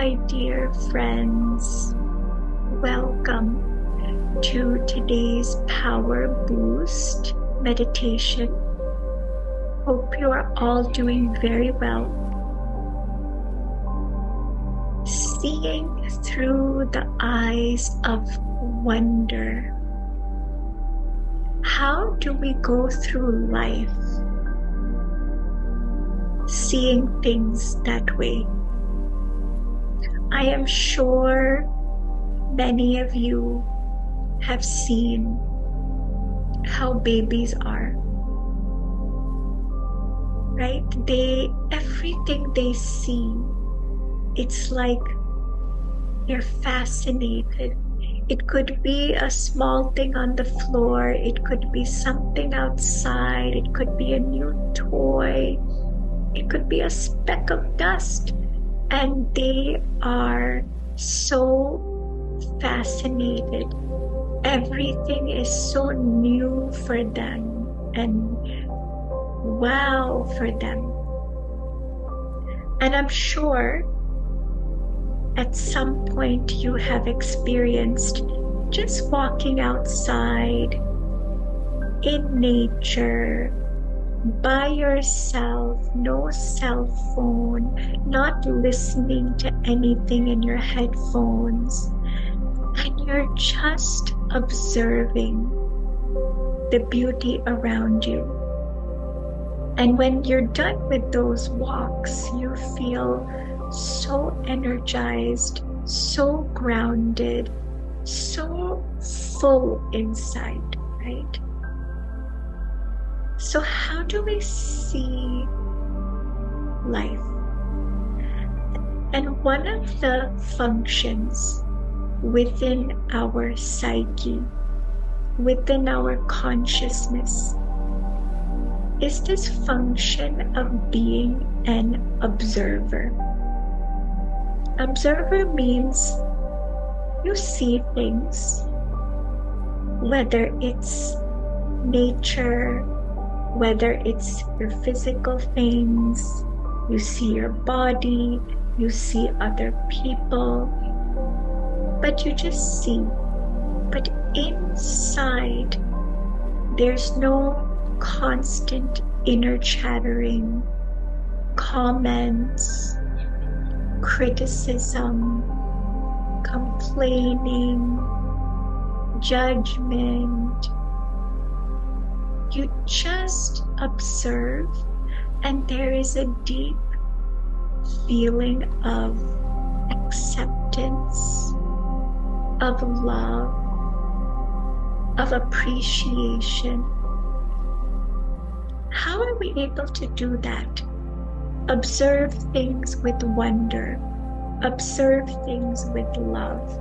my dear friends. Welcome to today's Powerboost Meditation. Hope you are all doing very well. Seeing through the eyes of wonder. How do we go through life seeing things that way? I am sure many of you have seen how babies are, right? Everything they see, it's like they're fascinated. It could be a small thing on the floor. It could be something outside. It could be a new toy. It could be a speck of dust. And they are so fascinated. Everything is so new for them and wow for them. And I'm sure at some point you have experienced just walking outside in nature by yourself, no cell phone, not listening to anything in your headphones, and you're just observing the beauty around you. And when you're done with those walks, you feel so energized, so grounded, so full inside, right? So how do we see life? And one of the functions within our psyche, within our consciousness, is this function of being an observer. Observer means you see things, whether it's nature, whether it's your physical things, you see your body, you see other people, but you just see. But inside, there's no constant inner chattering, comments, criticism, complaining, judgment. You just observe, and there is a deep feeling of acceptance, of love, of appreciation. How are we able to do that? Observe things with wonder, observe things with love.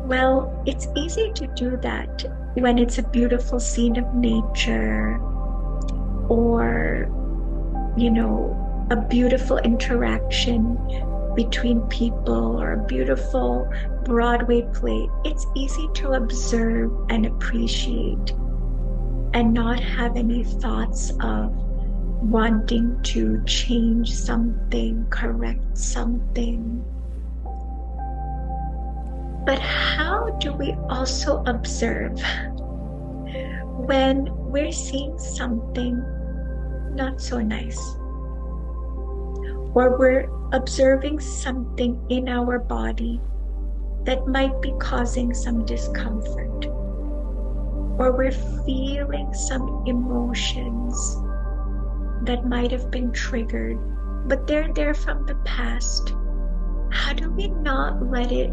Well, it's easy to do that when it's a beautiful scene of nature or, a beautiful interaction between people or a beautiful Broadway play. It's easy to observe and appreciate and not have any thoughts of wanting to change something, correct something. But how do we also observe when we're seeing something not so nice? Or we're observing something in our body that might be causing some discomfort? Or we're feeling some emotions that might have been triggered, but they're there from the past. How do we not let it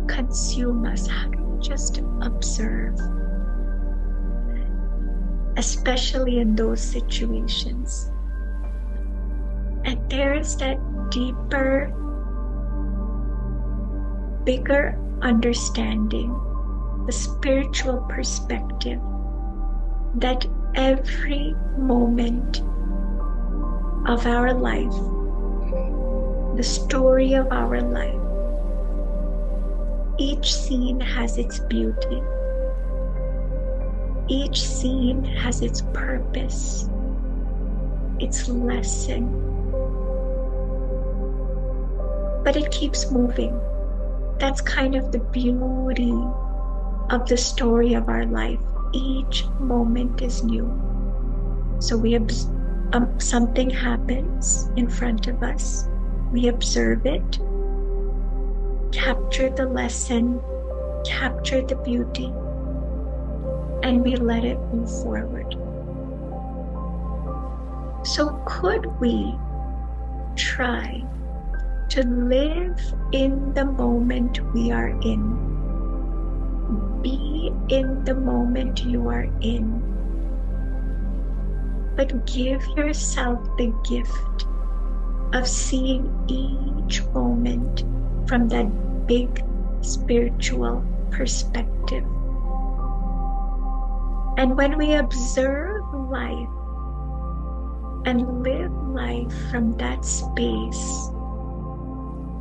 consume us? How do we just observe? Especially in those situations. And there's that deeper, bigger understanding, the spiritual perspective, that every moment of our life, the story of our life, each scene has its beauty. Each scene has its purpose, its lesson. but it keeps moving. That's kind of the beauty of the story of our life. Each moment is new. So something happens in front of us. We observe it, capture the lesson, capture the beauty, and we let it move forward. So could we try to live in the moment we are in? Be in the moment you are in. But give yourself the gift of seeing each moment from that big spiritual perspective. And when we observe life and live life from that space,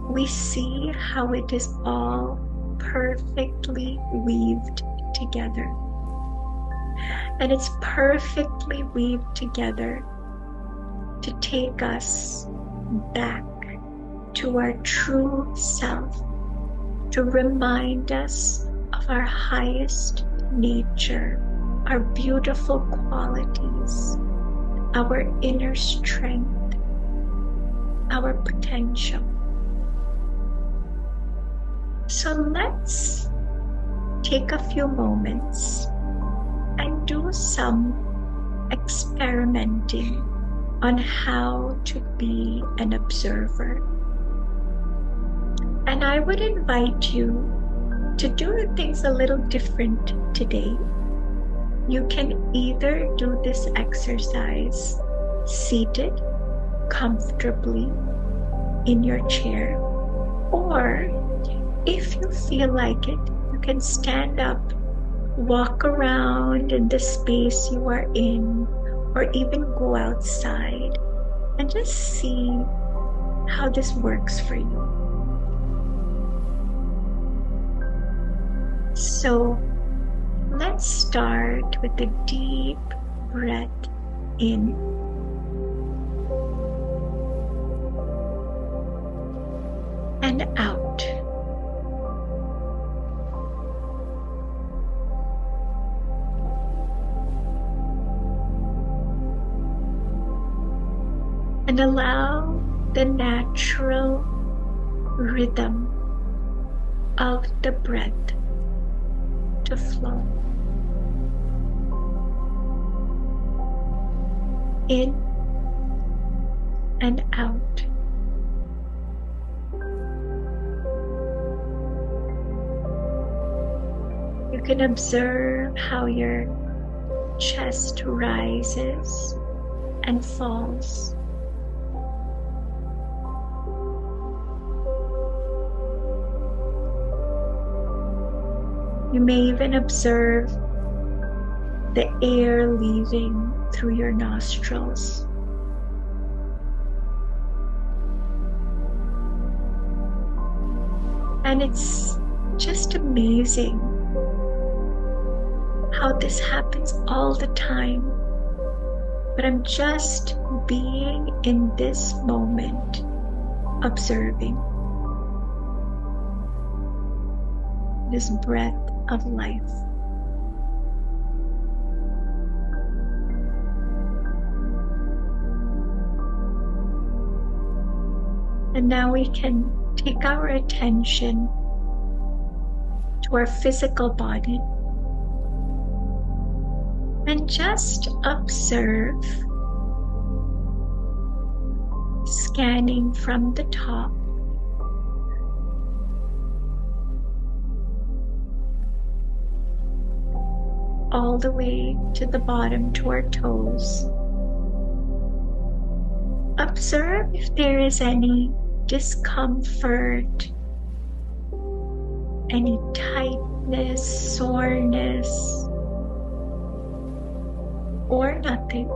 we see how it is all perfectly weaved together. And it's perfectly weaved together to take us back to our true self, to remind us of our highest nature, our beautiful qualities, our inner strength, our potential. So let's take a few moments and do some experimenting on how to be an observer. And I would invite you to do things a little different today. You can either do this exercise seated comfortably in your chair, or if you feel like it, you can stand up, walk around in the space you are in, or even go outside and just see how this works for you. So let's start with a deep breath in. And out. And allow the natural rhythm of the breath to flow in and out. You can observe how your chest rises and falls. You may even observe the air leaving through your nostrils. And it's just amazing how this happens all the time. But I'm just being in this moment, observing this breath of life. And now we can take our attention to our physical body and just observe, scanning from the top all the way to the bottom to our toes. Observe if there is any discomfort, any tightness, soreness, or nothing.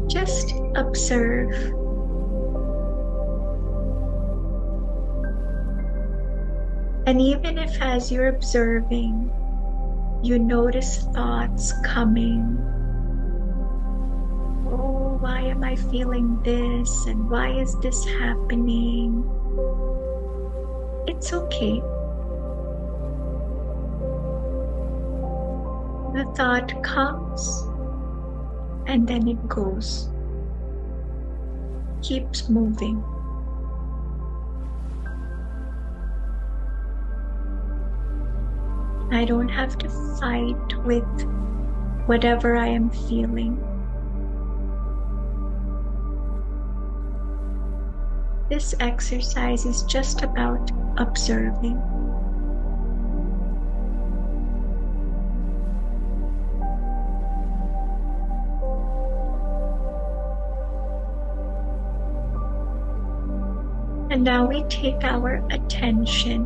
Just observe. And even if as you're observing, you notice thoughts coming oh, why am I feeling this and why is this happening? It's okay. The thought comes and then it goes. Keeps moving. I don't have to fight with whatever I am feeling. This exercise is just about observing. And now we take our attention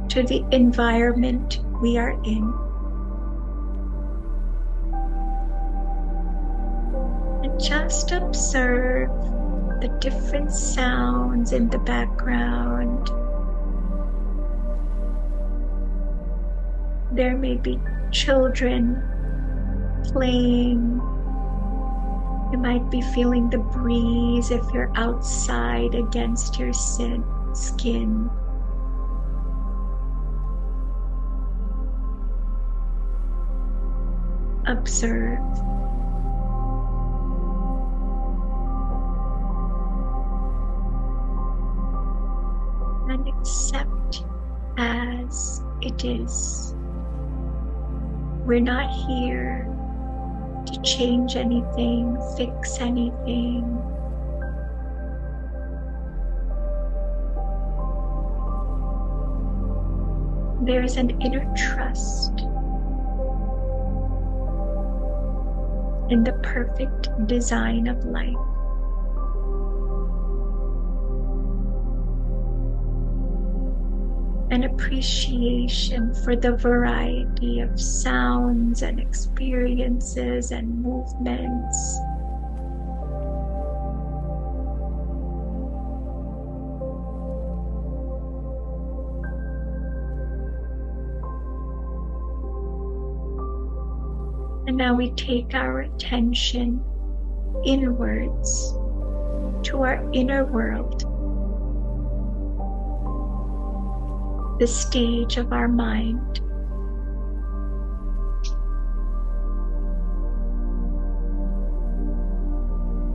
to the environment we are in. And just observe the different sounds in the background. There may be children playing. You might be feeling the breeze if you're outside against your skin. Observe. And accept as it is. We're not here to change anything, fix anything. There's an inner trust in the perfect design of life. An appreciation for the variety of sounds and experiences and movements. And now we take our attention inwards to our inner world. The stage of our mind.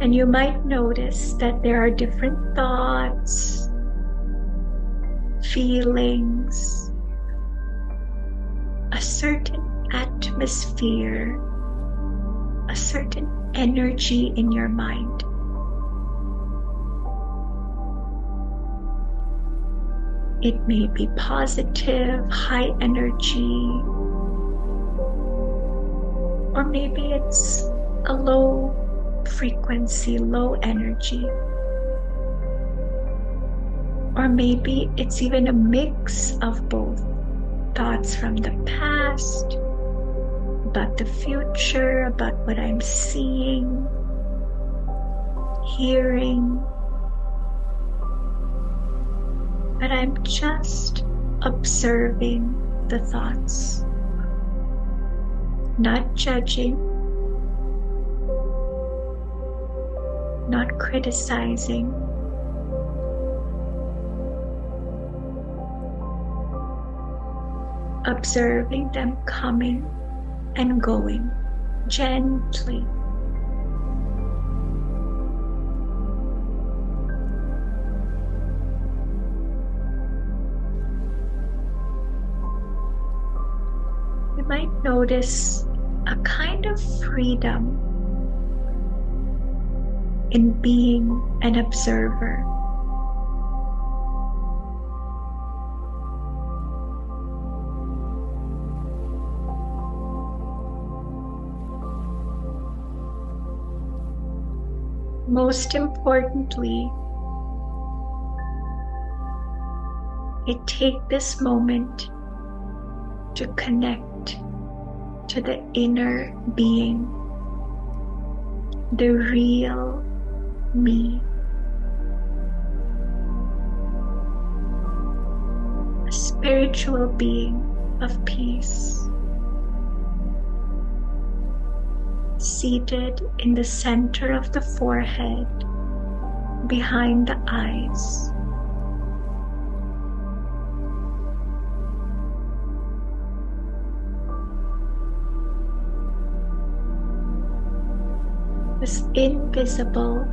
And you might notice that there are different thoughts, feelings, a certain atmosphere, a certain energy in your mind. It may be positive, high energy, or maybe it's a low frequency, low energy. Or maybe it's even a mix of both. Thoughts from the past, about the future, about what I'm seeing, hearing. But I'm just observing the thoughts, not judging, not criticizing. Observing them coming and going gently. You might notice a kind of freedom in being an observer. Most importantly, take this moment to connect to the inner being, the real me. A spiritual being of peace. seated in the center of the forehead, behind the eyes. This invisible,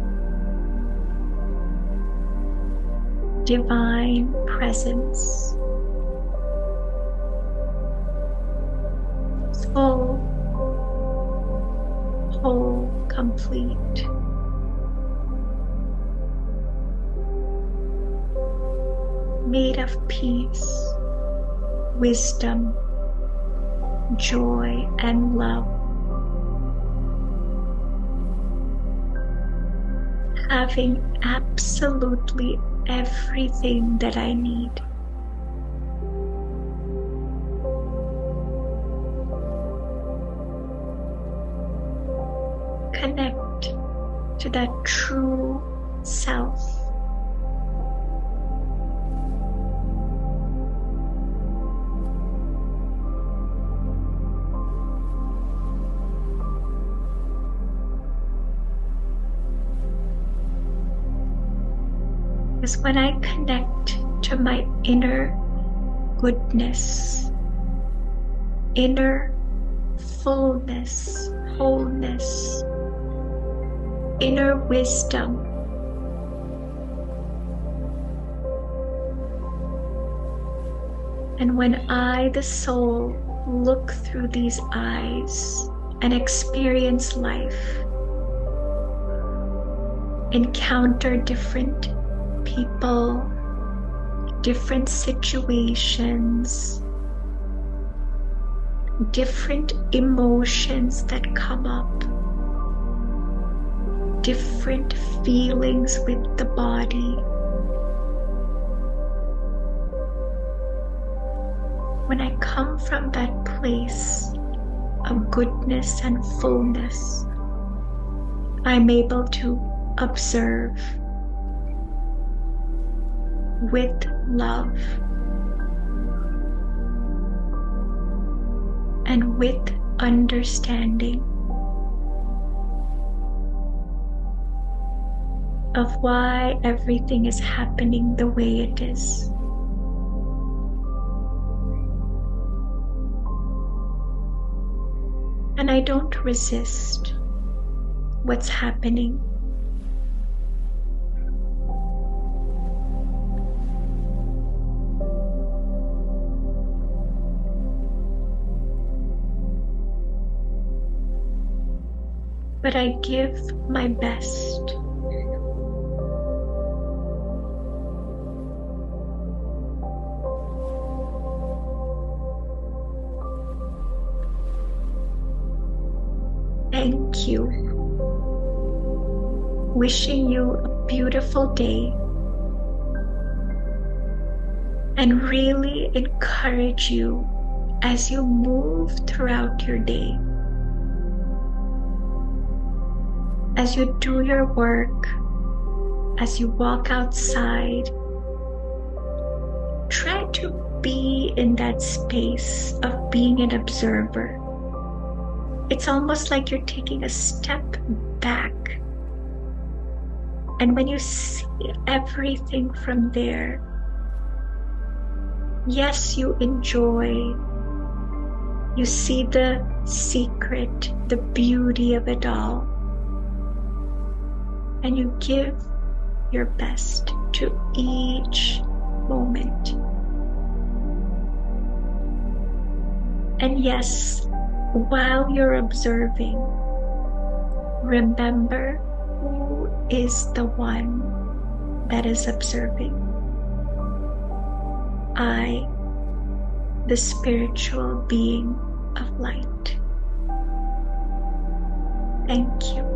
divine presence, full, whole, complete. Made of peace, wisdom, joy, and love. Having absolutely everything that I need. Connect to that true self. Because when I connect to my inner goodness, inner fullness, wholeness, inner wisdom, and when I, the soul, look through these eyes and experience life, encounter different people, different situations, different emotions that come up, different feelings with the body. When I come from that place of goodness and fullness, I'm able to observe with love and with understanding of why everything is happening the way it is. And I don't resist what's happening. But I give my best. Thank you. Wishing you a beautiful day and really encourage you as you move throughout your day. As you do your work, as you walk outside, try to be in that space of being an observer. It's almost like you're taking a step back. And when you see everything from there, yes, you enjoy. You see the secret, the beauty of it all. And you give your best to each moment. And yes, while you're observing, remember who is the one that is observing. I, the spiritual being of light. Thank you.